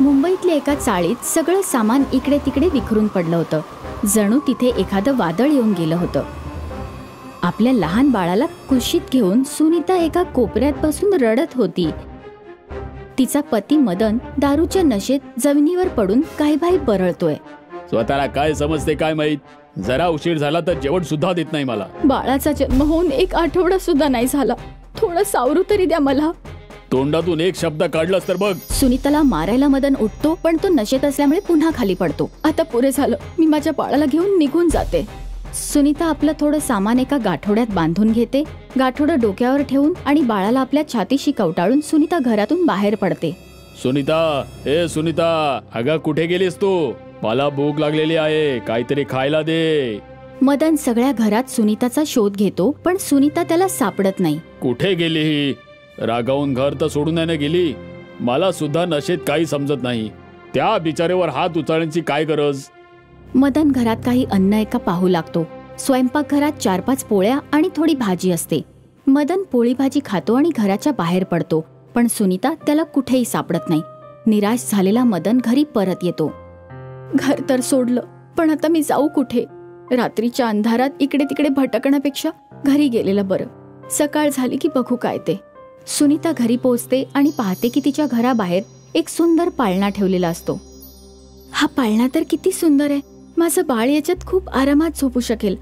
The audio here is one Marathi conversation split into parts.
मुंबईतल्या एका चाळीत सगळं सामान इकडे तिकडे विखरून पडलं होतं. जणू तिथे एखादं वादळ येऊन गेलं होतं. आपल्या लहान बाळाला कुशीत घेऊन सुनीता एका कोपऱ्यात बसून रडत होती. तिचा पती मदन दारूच्या नशेत जमिनीवर पडून काहीबाही बरळतोय. स्वतःला काय समजते काय माहित, जरा उशीर झाला तर जेवण सुद्धा देत नाही मला. बाळाचा जन्म होऊन 1 आठवडा सुद्धा नाही झाला, थोडं सावरू तरी द्या मला. तोंडातून एक शब्द काढलास तर बघ. सुनीताला मारायला मदन उठतो, पण तो नशेत असल्यामुळे पुन्हा खाली पडतो. आता पुरे झालं, मी माझ्या बाळाला घेऊन निघून जाते. सुनीता आपलं थोडं सामान एका गाठोड्यात बांधून घेते. गाठोडं डोक्यावर ठेवून आणि बाळाला आपल्या छातीशी कवटाळून सुनीता घरातून बाहेर पडते. सुनीता, ए सुनीता, अगं कुठे गेलीस तू? मला भूक लागलेली आहे, काहीतरी खायला दे. मदन सगळ्या घरात सुनीताचा शोध घेतो, पण सुनीता त्याला सापडत नाही. कुठे गेली ही? रागावून घर तर सोडून नाही गेली. मला सुद्धा नशेत काही समजत नाही. त्या बिचारेवर हात उचलण्याची काय गरज? मदन घरात काही अन्न एका पाहू लागतो. स्वयंपाकघरात 4-5 पोळ्या आणि थोडी भाजी असते. मदन पोळी भाजी खातो आणि घराच्या बाहेर पडतो, पण सुनीता त्याला कुठेही सापडत नाही. निराश झालेला मदन घरी परत येतो. घर तर सोडलं, पण आता मी जाऊ कुठे? रात्रीच्या अंधारात इकडे तिकडे भटकण्यापेक्षा घरी गेलेलं बरं. सकाळ झाली की बघू काय ते. सुनीता घरी पोहोचते आणि पाहते की तिच्या घराबाहेर एक सुंदर पाळणा ठेवलेला असतो. हा पाळणा तर किती सुंदर आहे, माझं बाळ याच्यात खूप आरामात झोपू शकेल,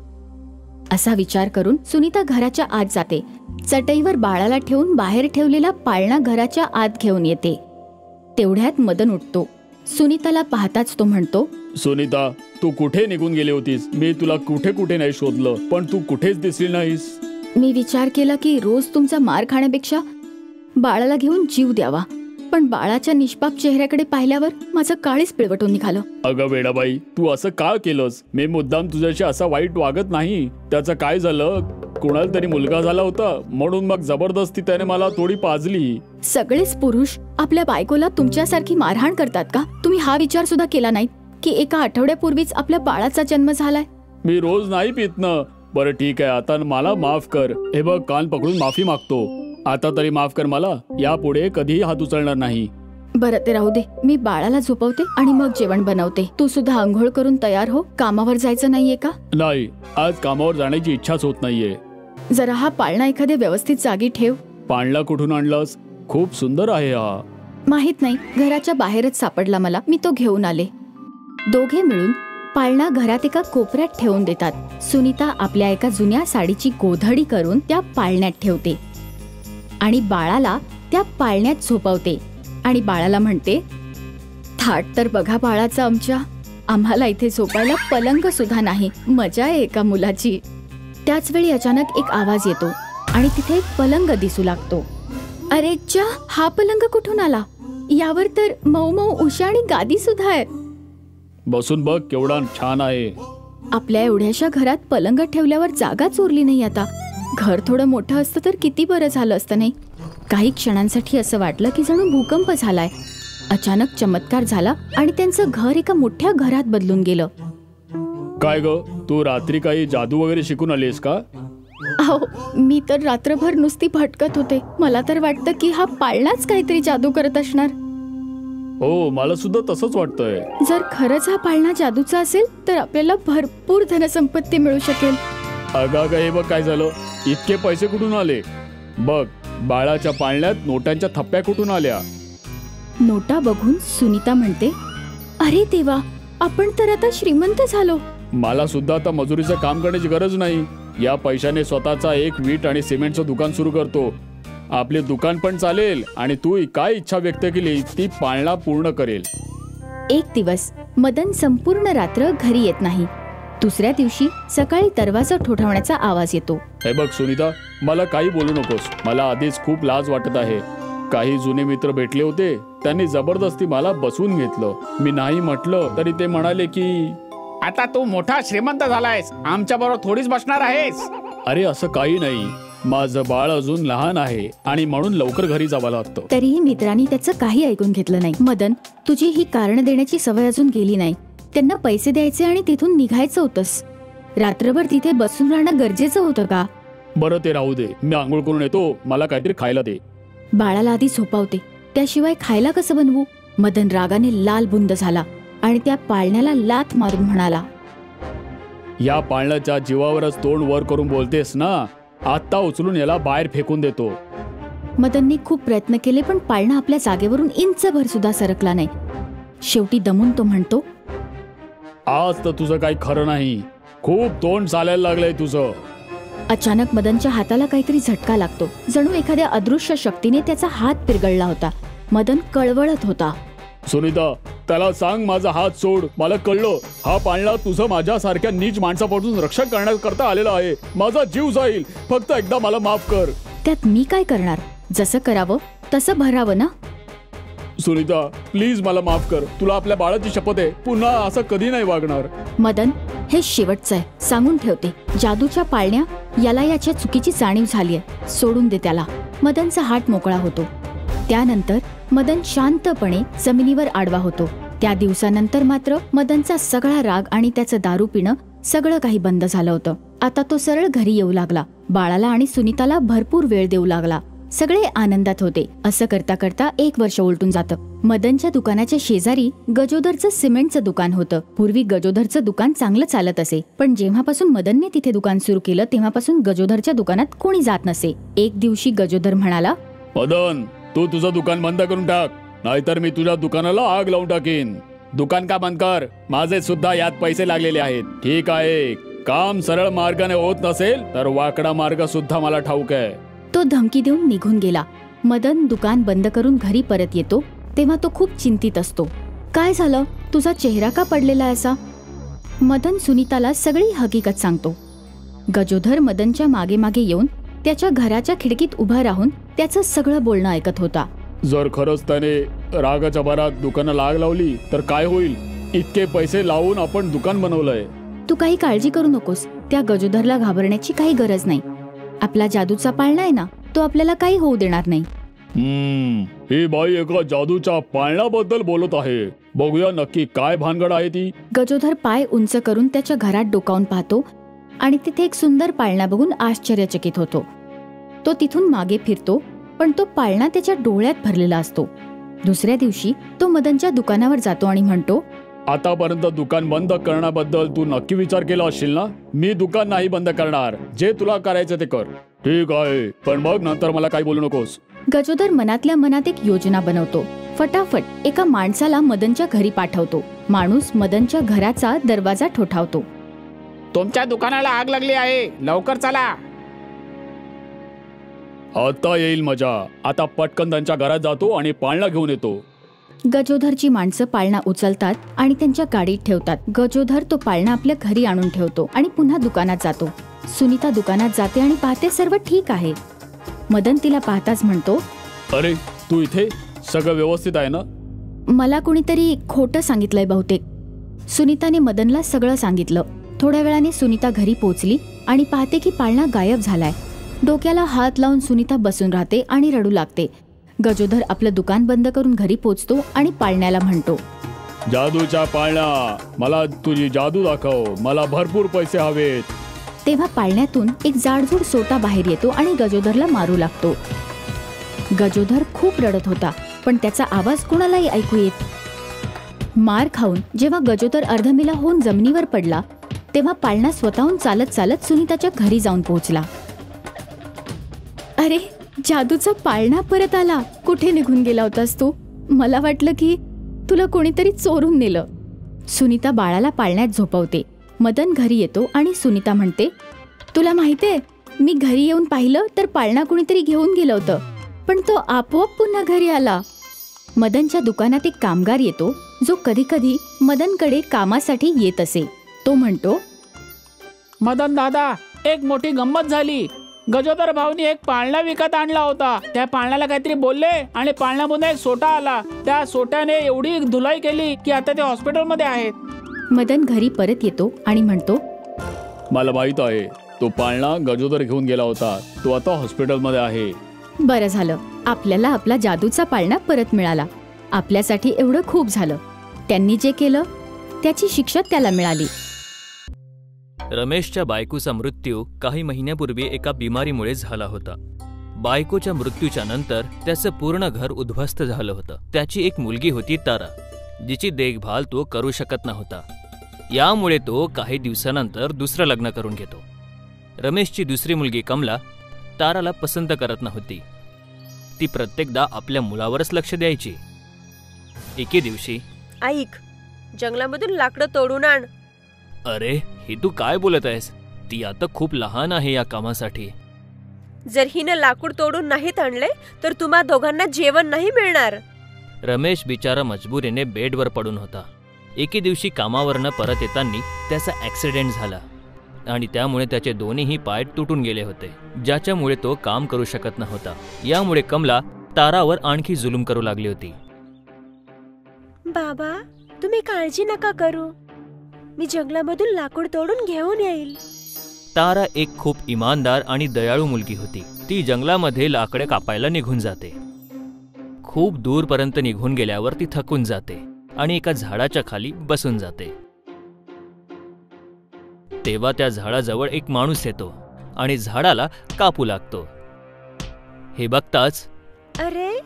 असा विचार करून सुनीता घराच्या आत जाते. चटईवर बाळाला ठेवून बाहेर ठेवलेला पाळणा घराच्या आत घेऊन येते. तेवढ्यात मदन उठतो. सुनीताला पाहताच तो म्हणतो, सुनीता, तू कुठे निघून गेली होतीस? मी तुला कुठे कुठे नाही शोधलं, पण तू कुठेच दिसली नाहीस. मी विचार केला की रोज तुमचा मार खाण्यापेक्षा बाळाला घेऊन जीव द्यावा, पण बाळाच्या निष्पाप चेहऱ्याकडे पाहिल्यावर माझं काळीच पिळवटून निघालं. अगं वेडाबाई, तू असं का केलंस? मी मुद्दाम तुझ्याशी असा वाईट वागत नाही. त्याचं काय झालं? कुणाला तरी मुलगा झाला होता, म्हणून मग जबरदस्ती त्याने मला थोडी पाजली. सगळेच पुरुष आपल्या बायकोला तुमच्यासारखी मारहाण करतात का? तुम्ही हा विचार सुद्धा केला नाही की 1 आठवड्यापूर्वीच आपल्या बाळाचा जन्म झालाय? मी रोज नाही पित ना. बरं ठीक आहे, आता मला माफ कर. हे बघ, कान पकडून माफी मागतो. आता तरी माफ कर मला. यापुढे कधीही हात उचलणार नाही. बरं ते राहू दे, मी बाळाला झोपवते आणि मग जेवण बनवते. तू सुद्धा अंघोळ करून तयार हो. कामावर जायचं नाहीये का? नाही, आज कामावर जाण्याची इच्छाच होत नाहीये. जरा हा पाळणा एखाद्या व्यवस्थित जागी ठेव. पाळणा कुठून आणलास? खूप सुंदर आहे हा. माहित नाही, घराच्या बाहेरच सापडला मला, मी तो घेऊन आले. दोघे मिळून पाळणा घरात एका कोपऱ्यात ठेवून देतात. सुनीता आपल्या एका जुन्या साडीची गोधडी करून त्या पाळण्यात ठेवते आणि बाळाला त्या पाळण्यात झोपवते आणि बाळाला म्हणते, थाट तर बघा बाळाचा आमच्या. आम्हाला इथे झोपायला पलंग सुद्धा नाही. मजा आहे एका मुलाची. त्याच वेळी अचानक एक आवाज येतो आणि तिथे एक पलंग दिसू लागतो. अरे च्या, हा पलंग कुठून आला? यावर तर मऊ मऊ उषा आणि गादी सुद्धा आहे. बसून बघ, केवढा छान आहे. आपल्या एवढ्याशा घरात पलंग ठेवल्यावर जागाच उरली नाही. आता घर थोडं मोठं असतं तर किती बरं झालं असतं नाही? काही क्षणांसाठी असं वाटलं की जणू भूकंप झालाय. अचानक चमत्कार झाला आणि त्यांचं घर एका मोठ्या घरात बदलून गेलं. काय ग, तू रात्री काही जादू वगैरे शिकून आलीस का? अहो, मी तर रात्रभर नुसती भटकत होते. मला तर वाटतं की हा पाळणाच काहीतरी जादू करत असणार. हो, मला सुद्धा तसंच वाटतंय. जर खरंच हा पाळणा जादूचा असेल तर आपल्याला भरपूर धनसंपत्ती मिळू शकेल. अगं हे बघ काय झालं. इतके पैसे कुठून आले? बघ, बाळाच्या पाळण्यात नोटांच्या थप्प्या कुठून आल्या? नोटा बघून सुनीता म्हणते, अरे देवा, आपण तर आता श्रीमंत झालो. मला सुद्धा आता मजुरीचं काम करण्याची गरज नाही. या पैशाने स्वतःचा एक वीट आणि सिमेंटचं दुकान सुरू करतो. आपले दुकान पण चालेल आणि तू काय इच्छा व्यक्त केली ती पाळणा पूर्ण करेल. एक दिवस मदन संपूर्ण रात्र घरी येत नाही. दुसऱ्या दिवशी सकाळी दरवाजा ठोठावण्याचा आवाज येतो. हे बघ सुनीता, मला काही बोलू नकोस. मला आधीच खूप लाज वाटत आहे. काही जुने मित्र भेटले होते, त्यांनी जबरदस्ती मला बसवून घेतलं. मी नाही म्हटलं तरी ते म्हणाले की आता तू मोठा श्रीमंत झालायस, आमच्या बरोबर थोडीच बसणार आहेस. अरे असं काही नाही, माझं बाळ अजून लहान आहे आणि म्हणून लवकर घरी जावं लागतं. तरीही मित्रांनी त्याचं काही ऐकून घेतलं नाही. मदन, तुझी ही कारण देण्याची सवय अजून गेली नाही. त्यांना पैसे द्यायचे आणि तिथून निघायचं होतंस. रात्रभर तिथे बसून राहणं गरजेचं होतं का? बरं ते राहू दे, मी आंघोळ करून येतो. मला काहीतरी खायला दे. बाळाला आधी झोपावते, त्याशिवाय खायला कसं बनवू? मदन रागाने लाल बुंद झाला आणि त्या पाळण्याला लाथ मारून म्हणाला, या पाळण्याच्या जीवावरच तोंड वर करून बोलतेस ना, आत्ता उचलून याला बाहेर फेकून देतो. मदनने खूप प्रयत्न केले पण पाळणा आपल्या जागेवरून इंचभर सुद्धा सरकला नाही. शेवटी दमून तो म्हणतो, आज तर तुझं काही खरं नाही, खूप तोंड चालायला लागलंय तुझं. अचानक मदनच्या हाताला काहीतरी झटका लागतो. जणू एखाद्या अदृश्य शक्तीने त्याचा हात पिरगळला होता. मदन कळवळत होता, सुनीता, त्याला सांग माझा हात सोड. मला कळलं, हा पाळणा तुझं माझ्यासारख्या नीच माणसापासून रक्षण करण्याकरता आलेला आहे. माझा जीव जाईल, फक्त एकदा मला माफ कर. त्यात मी काय करणार? जसं करावं तसं भरावं ना. सुनीता, प्लीज मला माफ कर. तुला आपल्या बाळाची शपथ आहे, पुन्हा असं कधी नाही वागणार. मदन, हे शेवटचं आहे, सांगून ठेवते. जादूच्या पाळण्या याला याच्या चुकीची जाणीव झालीये, सोडून दे त्याला. मदनचा हात मोकळा होतो. त्यानंतर मदन शांतपणे जमिनीवर आडवा होतो. त्या दिवसानंतर मात्र मदनचा सगळा राग आणि त्याचं दारू पिणं सगळं काही बंद झालं होतं. आता तो सरळ घरी येऊ लागला. बाळाला आणि सुनीताला भरपूर वेळ देऊ लागला. सगळे आनंदात होते. असं करता करता 1 वर्ष उलटून जातं. मदनच्या दुकानाच्या शेजारी गजोदरचं सिमेंटचं दुकान होतं. पूर्वी गजोदरचं दुकान चांगलं चालत असे, पण जेव्हापासून मदनने तिथे दुकान सुरू केलं तेव्हापासून गजोदरच्या दुकानात कोणी जात नसे. एक दिवशी गजोदर म्हणाला, मदन, तू तुझं दुकान बंद करून टाक, नाहीतर मी तुझ्या दुकानाला आग लावून टाकीन. दुकान का बंद कर, माझे सुद्धा यात पैसे लागलेले आहेत. ठीक आहे, काम सरळ मार्गाने होत नसेल तर वाकडा मार्ग सुद्धा मला ठाऊक आहे. तो धमकी देऊन निघून गेला. मदन दुकान बंद करून घरी परत येतो तेव्हा तो खूप चिंतित असतो. काय झालं? तुझा चेहरा का पडलेला असा? मदन सुनीताला सगळी हकीकत सांगतो. गजोधर मदनच्या मागे मागे येऊन त्याच्या घराच्या खिडकीत उभा राहून त्याचं सगळं बोलणं ऐकत होता. जर खरंच त्याने रागाच्या भरात दुकानाला आग लावली तर काय होईल? इतके पैसे लावून आपण दुकान बनवलंय. तू काही काळजी करू नकोस. त्या गजोधरला घाबरण्याची काही गरज नाही. आपला जादूचा पाळणा आहे ना, तो आपल्याला काही होऊ देणार नाही. ही बाई एका जादूच्या पाळण्याबद्दल बोलत आहे. बघूया नक्की काय भानगड आहे ती. गजोधर पाय उंच करून त्याच्या घरात डोकावून पाहतो आणि तिथे एक सुंदर पाळणा बघून आश्चर्यचकित होतो. तो तिथून मागे फिरतो पण तो पाळणा त्याच्या डोळ्यात भरलेला असतो. दुसऱ्या दिवशी तो मदनच्या दुकानावर जातो आणि म्हणतो, आतापर्यंत दुकान बंद करण्याबद्दल तू नक्की विचार केला असशील ना? मी दुकान नाही बंद करणार. जे तुला करायचं ते कर. ठीक आहे, पण मग नंतर मला काही बोलू नकोस. गजोदर मनातल्या मनात एक योजना बनवतो. फटाफट एका माणसाला मदनच्या घरी पाठवतो. माणूस मदनच्या घराचा दरवाजा ठोठावतो. तुमच्या दुकानाला आग लागली आहे, लवकर चला. आता येईल मजा. आता पटकन त्यांच्या घरात जातो आणि पाळणा घेऊन येतो. गजोधरची माणसं पाळणा उचलतात आणि त्यांच्या गाडीत ठेवतात. गजोधर तो पाळणा आपल्या घरी आणून ठेवतो आणि पुन्हा दुकानात जातो. सुनीता दुकानात जाते आणि पाहते सर्व ठीक आहे. मदन तिला पाहताच म्हणतो, अरे तू इथे? सगळं व्यवस्थित आहे ना? मला कोणीतरी खोटं सांगितलंय बहुतेक. सुनीताने मदनला सगळं सांगितलं. थोड्या वेळाने सुनीता घरी पोहोचली आणि पाहते की पाळणा गायब झालाय. डोक्याला हात लावून सुनीता बसून राहते आणि रडू लागते. गजोधर आपलं दुकान बंद करून घरी पोहोचतो आणि पाळण्याला म्हणतो, जादूच्या पाळणा, मला तुझी जादू दाखव. मला भरपूर पैसे हवेत. तेव्हा पाळण्यातून एक जाडजूड सोटा बाहेर येतो आणि गजोधरला मारू लागतो. गजोधर खूप रडत होता पण त्याचा आवाज कोणालाही ऐकू येत. मार खाऊन जेव्हा गजोधर अर्धमेला होऊन जमिनीवर पडला तेव्हा पाळणा स्वतःहून चालत चालत सुनीताच्या घरी जाऊन पोहोचला. अरे, जादूचा पाळणा परत आला. कुठे निघून गेला होतास तू? मला वाटलं की तुला कोणीतरी चोरून नेलं. सुनीता बाळाला पाळण्यात झोपवते. मदन घरी येतो आणि सुनीता म्हणते, तुला माहितीये, मी घरी येऊन पाहिलं तर पाळणा कुणीतरी घेऊन गेलं होतं, पण तो आपोआप पुन्हा घरी आला. मदनच्या दुकानात एक कामगार येतो जो कधी कधी मदनकडे कामासाठी येत असे. तो म्हणतो, मदन दादा, एक मोठी गंमत झाली. गजोदर भाऊनी एक पाळणा विकत आणला होता. त्या पाळण्याला काहीतरी बोलले आणि पाळण्यामधून एक सोटा आला. त्या सोट्याने एवढी धुलाई केली की आता ते हॉस्पिटलमध्ये आहेत. मदन घरी परत येतो आणि म्हणतो, मला माहित आहे, तो पाळणा गजोदर घेऊन गेला होता. तो आता हॉस्पिटलमध्ये आहे. बरं झालं, आपल्याला आपला जादूचा पाळणा परत मिळाला. आपल्यासाठी एवढं खूप झालं. त्यांनी जे केलं त्याची शिक्षा त्याला मिळाली. रमेशच्या बायकोचा मृत्यू काही महिन्यापूर्वी एका बिमारीमुळे झाला होता. बायकोच्या मृत्यूच्या नंतर त्याचं पूर्ण घर उद्ध्वस्त झालं होतं. त्याची एक मुलगी होती तारा, जिची देखभाल तो करू शकत नव्हता. यामुळे तो काही दिवसानंतर दुसरं लग्न करून घेतो. रमेशची दुसरी मुलगी कमला ताराला पसंत करत नव्हती. ती प्रत्येकदा आपल्या मुलावरच लक्ष द्यायची. एके दिवशी, ऐक, जंगलामधून लाकडं तोडून आण. अरे, हे तू काय बोलत आहेस? ती आता खूप लहान आहे या कामासाठी. जर हिनं लाकूड तोडून नाहीत आणले तर तुम्हा दोघांना जेवण नाही मिळणार. रमेश बिचारा मजबुरीने बेडवर पडून होता. एके दिवशी कामावरनं परत येताना त्याचा ॲक्सिडेंट झाला आणि त्यामुळे त्याचे दोन्हीही पाय तुटून गेले होते, ज्याच्यामुळे तो काम करू शकत नव्हता. यामुळे कमला तारावर आणखी जुलूम करू लागली होती. बाबा, तुम्ही काळजी नका करू, मी जंगलामधून लाकूड तोडून घेऊन येईल. तारा एक खूप इमानदार आणि दयाळू मुलगी होती. ती जंगलामध्ये लाकडे कापायला निघून जाते. खूप दूरपर्यंत निघून गेल्यावर ती थकून जाते आणि एका झाडाच्या खाली बसून जाते. तेव्हा त्या झाडाजवळ एक माणूस येतो आणि झाडाला कापू लागतो. हे बघताच, अरे,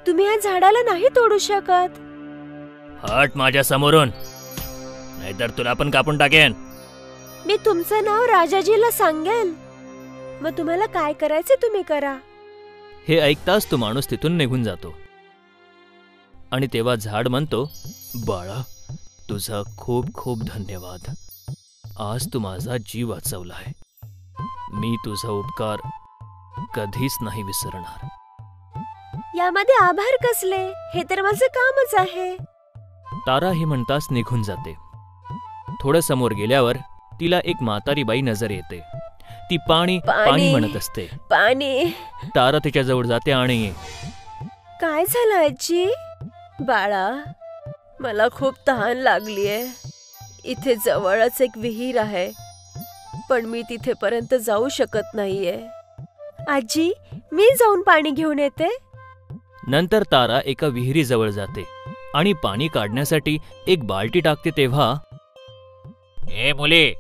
तुम्ही या झाडाला नाही तोडू शकत. हट माझ्या समोरून, नाहीतर तुला पण कापून टाकेन. मी तुमचं नाव राजाजीला सांगेल, मग तुम्हाला काय करायचे तुम्ही करा. हे ऐकताच तो माणूस तिथून निघून जातो. आणि तेव्हा झाड म्हणतो, बाळा, तुझा खूप खूप धन्यवाद. आज तू माझा जीव वाचवलाय. मी तुझा उपकार कधीच नाही विसरणार. यामध्ये आभार कसले, हे तर माझं कामच आहे. तारा हे म्हणताच निघून जाते. थोडं समोर गेल्यावर तिला एक म्हातारी बाई नजर येते. ती पाणी पाणी म्हणत असते. पाणी. तारा तिच्याजवळ जाते आणि, काय झालं आजी? बाळा, मला खूप तहान लागलीये. इथे जवळच एक विहीर आहे, पण मी तिथेपर्यंत जाऊ शकत नाहीये. आजी, मी जाऊन पाणी घेऊन येते. नंतर तारा एका विहिरीजवळ जाते आणि पाणी काढण्यासाठी एक बाल्टी टाकते. तेव्हा, ए मुले,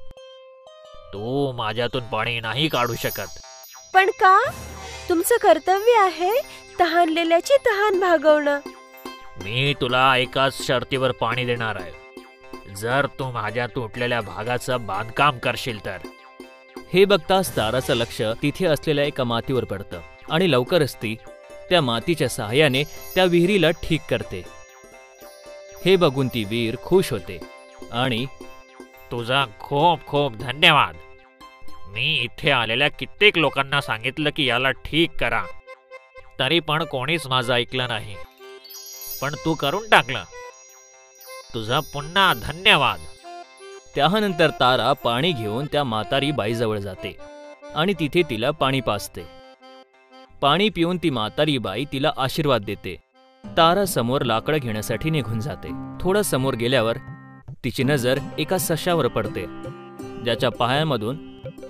तू माझ्यातून पाणी नाही काढू शकत. पण का? तुमचं कर्तव्य आहे तहानलेल्याची तहान भागवणं. मी तुला एकाच शर्तीवर पाणी देणार आहे, जर तू माझ्या तुटलेल्या भागाचं बांधकाम करशील तर. हे बघताच ताराचं लक्ष तिथे असलेल्या एका मातीवर पडतं आणि लवकरच ती त्या मातीच्या सहाय्याने त्या विहिरीला ठीक करते. हे बघून ती विहीर खुश होते आणि, तुझा खूप खूप धन्यवाद. मी इथे आलेल्या कित्येक लोकांना सांगितलं की याला ठीक करा, तरी पण कोणीच माझं ऐकलं नाही. पण तू करून टाकलं. तुझा पुन्हा धन्यवाद. त्यानंतर तारा पाणी घेऊन त्या म्हातारी बाईजवळ जाते आणि तिथे तिला पाणी पाजते. पाणी पिऊन ती म्हातारी बाई तिला आशीर्वाद देते. तारा समोर लाकडं घेण्यासाठी निघून जाते. थोडं समोर गेल्यावर तिची नजर एका सशावर पडते, ज्याच्या पायांमधून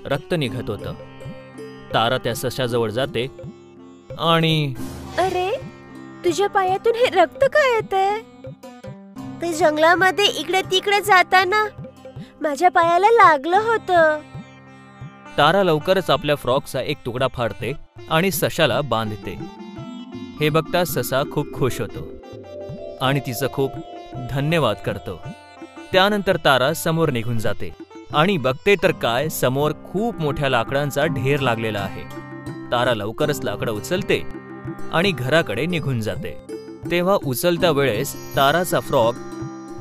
रक्त निघत होतं. तारा त्या सशाजवळ जाते आणि, अरे, तुझ्या पायातून हे रक्त काय येते? ते जंगलामध्ये इकडे तिकडे जाताना माझ्या पायाला लागलं होतं. तारा लवकरच आपल्या फ्रॉकचा एक तुकडा फाडते आणि सशाला बांधते. हे बघता ससा खूप खुश होतो आणि तिचं खूप धन्यवाद करतो. त्यानंतर तारा समोर निघून जाते आणि बघते तर काय, समोर खूप मोठ्या लाकडांचा ढेर लागलेला आहे. तारा लवकरच लाकडं उचलते आणि घराकडे निघून जाते. तेव्हा उचलत्या वेळेस ताराचा फ्रॉक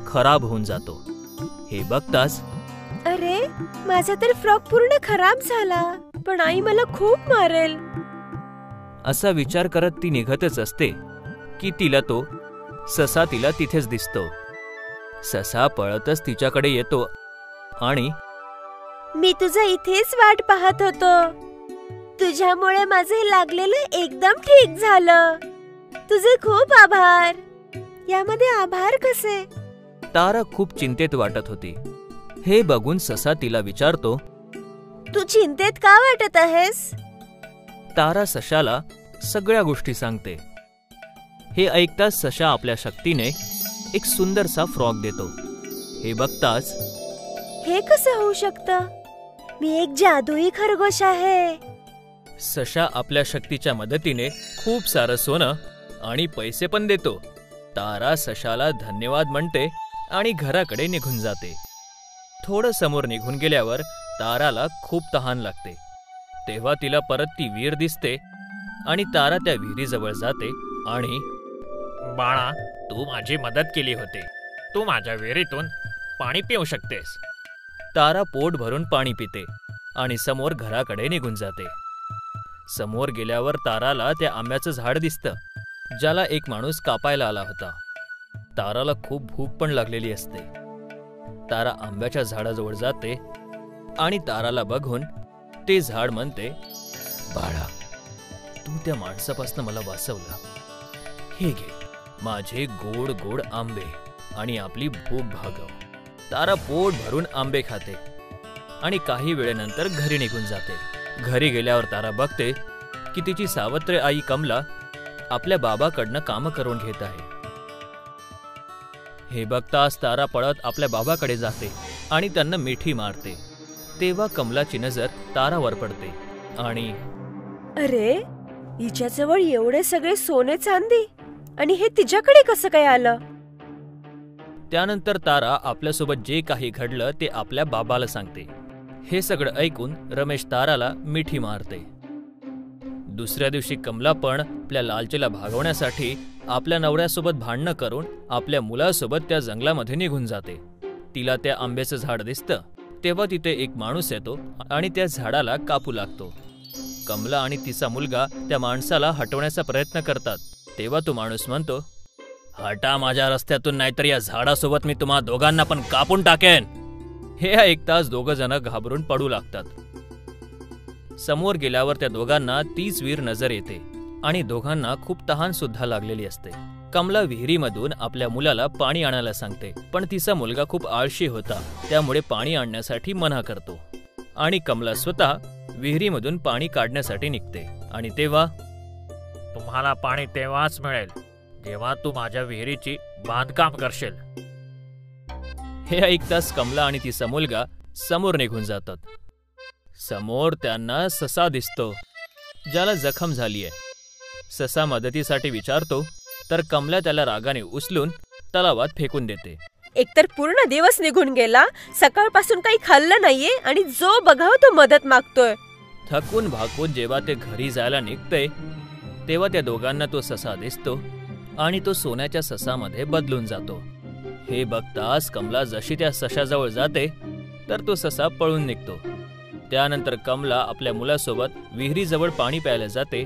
खराब होऊन जातो. हे बघताच, अरे, माझा तर फ्रॉक पूर्ण खराब झाला, पण आई मला खूप मारेल. असा विचार करत ती निघतच असते की तिला तो ससा तिला तिथेच दिसतो. ससा पळतच तिच्याकडे येतो आणि, मी तुझं इथेच वाट पाहत होतो. तुझ्यामुळे माझे लागलेलं एकदम ठीक झालं. तुझे खूप आभार. यामध्ये आभार कसे? तारा खूप चिंतेत वाटत होती. हे बघून ससा तिला विचारतो, तू चिंतेत का वाटत आहेस? तारा सशाला सगळ्या गोष्टी सांगते. हे ऐकताच सशा आपल्या शक्तीने एक सुंदरसा फ्रॉक देतो. हे बघताच, हे कसं होऊ शकतं? मी एक जादुई खरगोश आहे. सशा आपल्या शक्तीच्या मदतीने खूप सारं सोनं आणि पैसे पण देतो. तारा सशाला धन्यवाद म्हणते आणि घराकडे निघून जाते. थोडं समोर निघून गेल्यावर ताराला खूप तहान लागते. तेव्हा तिला परत ती विहीर दिसते आणि तारा त्या विहिरीजवळ जाते आणि बाळा, तू माझी मदत केली होती. तू माझ्या विहिरीतून पाणी पिऊ शकतेस. तारा पोट भरून पाणी पिते आणि समोर घराकडे निघून जाते. समोर गेल्यावर ताराला त्या आंब्याचं झाड दिसतं, ज्याला एक माणूस कापायला आला होता. ताराला खूप भूक पण लागलेली असते. तारा आंब्याच्या झाडाजवळ जाते आणि ताराला बघून ते झाड म्हणते, बाळा, तू त्या माणसापासून मला वाचवलं. हे घे माझे गोड गोड आंबे आणि आपली भूक भागव. तारा पोट भरून आंबे खाते आणि काही वेळेनंतर घरी निघून जाते. घरी गेल्यावर तारा बघते की तिची सावत्र आई कमला आपल्या बाबाकडनं कामं करून घेत आहे. हे बघताच तारा पळत आपल्या बाबाकडे जाते आणि त्यांना मिठी मारते. तेव्हा कमलाची नजर तारावर पडते आणि अरे, हिच्याजवळ एवढे सगळे सोने चांदी आणि हे तिच्याकडे कसं काय आलं? त्यानंतर तारा आपल्यासोबत जे काही घडलं ते आपल्या बाबाला सांगते. हे सगळं ऐकून रमेश ताराला मिठी मारते. दुसऱ्या दिवशी कमला पण आपल्या लालचीला भागवण्यासाठी आपल्या नवऱ्यासोबत भांडणं करून आपल्या मुलासोबत त्या जंगलामध्ये निघून जाते. तिला त्या आंब्याचं झाड दिसतं. तेव्हा तिथे एक माणूस येतो आणि त्या झाडाला कापू लागतो. कमला आणि तिचा मुलगा त्या माणसाला हटवण्याचा प्रयत्न करतात. तेव्हा तो माणूस म्हणतो, हटा माझ्या रस्त्यातून, नाहीतर या झाडासोबत मी तुम्हा दोघांना पण कापून टाकेन. हे ऐकताच दोघं जण घाबरून पडू लागतात. समोर गेल्यावर त्या दोघांना तीच विहीर नजर येते आणि दोघांना खूप तहान सुद्धा लागलेली असते. कमला विहिरीमधून आपल्या मुलाला पाणी आणायला सांगते, पण तिचा मुलगा खूप आळशी होता, त्यामुळे पाणी आणण्यासाठी मना करतो आणि कमला स्वतः विहिरीमधून पाणी काढण्यासाठी निघते. आणि तेव्हा तुम्हाला पाणी तेव्हाच मिळेल जेव्हा तू माझ्या विहिरीची बांधकाम करशील. हे ऐकताच कमला आणि तिचा मुलगा समोर निघून जातात. समोर त्यांना ससा दिसतो, ज्याला जखम झालीये. ससा मदतीसाठी विचारतो तर कमला त्याला रागाने उचलून तलावात फेकून देते. एकतर पूर्ण दिवस निघून गेला, सकाळपासून काही खाल्लं नाहीये आणि जो बघाव तो मदत मागतोय. थकून भाकून जेव्हा ते घरी जायला निघते तेव्हा त्या दोघांना तो ससा दिसतो आणि तो सोन्याच्या ससामध्ये बदलून जातो. हे बघताच कमला जशी त्या सशाजवळ जाते तर तो ससा पळून निघतो. त्यानंतर कमला आपल्या मुलासोबत विहिरीजवळ पाणी प्यायला जाते,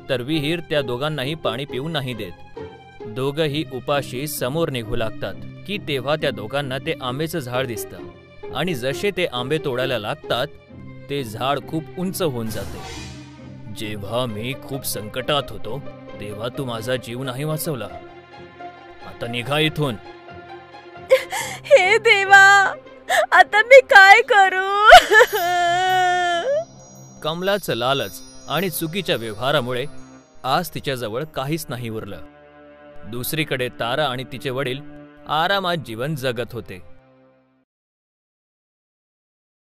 तर विहीर त्या दोघांनाही पाणी पिऊ नाही देत. दोघंही उपाशी समोर निघू लागतात की तेव्हा त्या दोघांना ते आंब्याचं झाड दिसतं आणि जसे ते आंबे तोडायला लागतात ते झाड खूप उंच होऊन जाते. जेव्हा मी खूप संकटात होतो तेव्हा तू माझा जीव नाही वाचवला. आता निघा इथून. हे देवा, आता मी काय करू? कमलाचं लालच आणि चुकीच्या व्यवहारामुळे आज तिच्याजवळ काहीच नाही उरलं. दुसरीकडे तारा आणि तिचे वडील आरामात जीवन जगत होते.